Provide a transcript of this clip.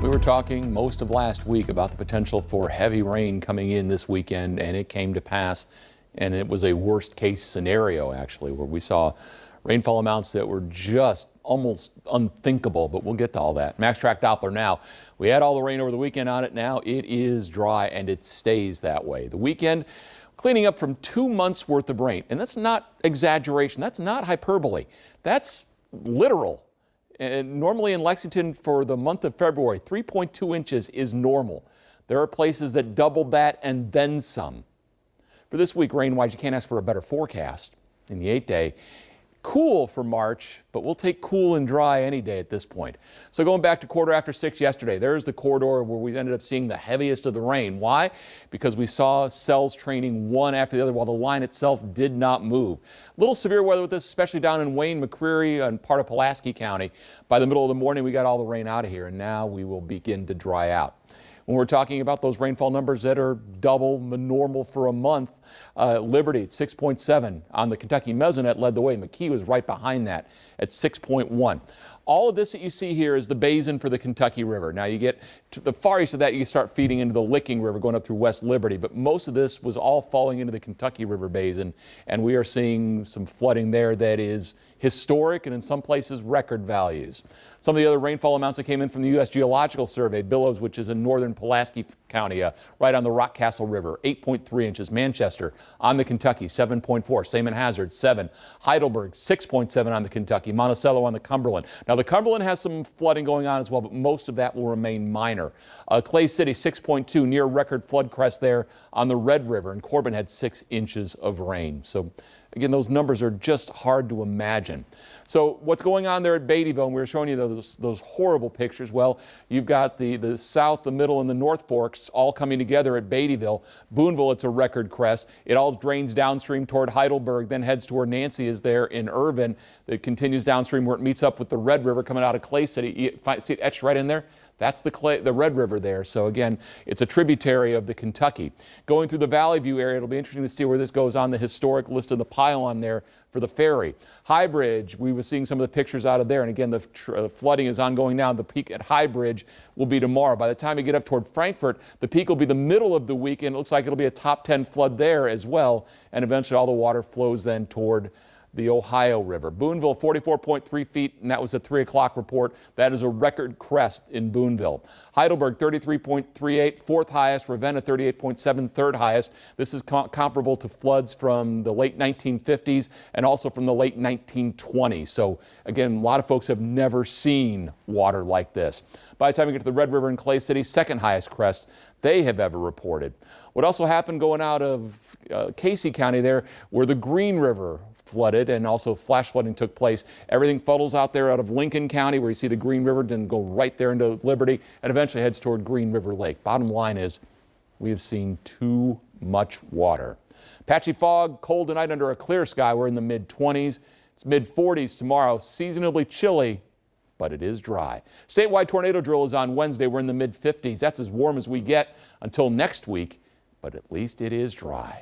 We were talking most of last week about the potential for heavy rain coming in this weekend, and it came to pass. And it was a worst case scenario, actually, where we saw rainfall amounts that were just almost unthinkable, but we'll get to all that. Max Track Doppler now. We had all the rain over the weekend on it. Now it is dry and it stays that way. The weekend cleaning up from 2 months worth of rain. And that's not exaggeration. That's not hyperbole. That's literal. And normally in Lexington for the month of February, 3.2 inches is normal. There are places that doubled that and then some. For this week, rain-wise, you can't ask for a better forecast in the 8-day. Cool for March, but we'll take cool and dry any day at this point. So going back to 6:15 yesterday, there's the corridor where we ended up seeing the heaviest of the rain. Why? Because we saw cells training one after the other while the line itself did not move. A little severe weather with this, especially down in Wayne, McCreary, and part of Pulaski County. By the middle of the morning, we got all the rain out of here, and now we will begin to dry out. When we're talking about those rainfall numbers that are double the normal for a month, Liberty at 6.7 on the Kentucky Mesonet led the way. McKee was right behind that at 6.1. All of this that you see here is the basin for the Kentucky River. Now you get to the far east of that, you start feeding into the Licking River going up through West Liberty, but most of this was all falling into the Kentucky River basin, and we are seeing some flooding there that is historic and in some places record values. Some of the other rainfall amounts that came in from the U.S. Geological Survey, Billows, which is in northern Pulaski County, right on the Rockcastle River, 8.3 inches. Manchester on the Kentucky, 7.4. Salmon Hazard, 7. Heidelberg, 6.7 on the Kentucky. Monticello on the Cumberland. Now, the Cumberland has some flooding going on as well, but most of that will remain minor. Clay City, 6.2, near record flood crest there on the Red River, and Corbin had 6 inches of rain. So, again, those numbers are just hard to imagine. So what's going on there at Beattyville, and we were showing you those horrible pictures. Well, you've got the south, the middle, and the north forks all coming together at Beattyville. Boonville, it's a record crest. It all drains downstream toward Heidelberg, then heads to where Nancy is there in Irvin. It continues downstream where it meets up with the Red River coming out of Clay City. You see it etched right in there? That's the Red River there. So again, it's a tributary of the Kentucky. Going through the Valley View area, it'll be interesting to see where this goes on the historic list of the pylon there for the ferry. High Bridge, we were seeing some of the pictures out of there. And again, the flooding is ongoing now. The peak at High Bridge will be tomorrow. By the time you get up toward Frankfort, the peak will be the middle of the week, and it looks like it'll be a top 10 flood there as well. And eventually all the water flows then toward the Ohio River. Boonville, 44.3 feet, and that was a 3 o'clock report. That is a record crest in Boonville. Heidelberg, 33.38, fourth highest. Ravenna, 38.7, third highest. This is comparable to floods from the late 1950s and also from the late 1920s. So again, a lot of folks have never seen water like this. By the time you get to the Red River in Clay City, second highest crest they have ever reported. What also happened going out of Casey County there, where the Green River flooded and also flash flooding took place. Everything funnels out there out of Lincoln County, where you see the Green River, then go right there into Liberty and eventually heads toward Green River Lake. Bottom line is we have seen too much water. Patchy fog, cold tonight under a clear sky. We're in the mid-20s. It's mid-40s tomorrow. Seasonably chilly, but it is dry. Statewide tornado drill is on Wednesday. We're in the mid-50s. That's as warm as we get until next week, but at least it is dry.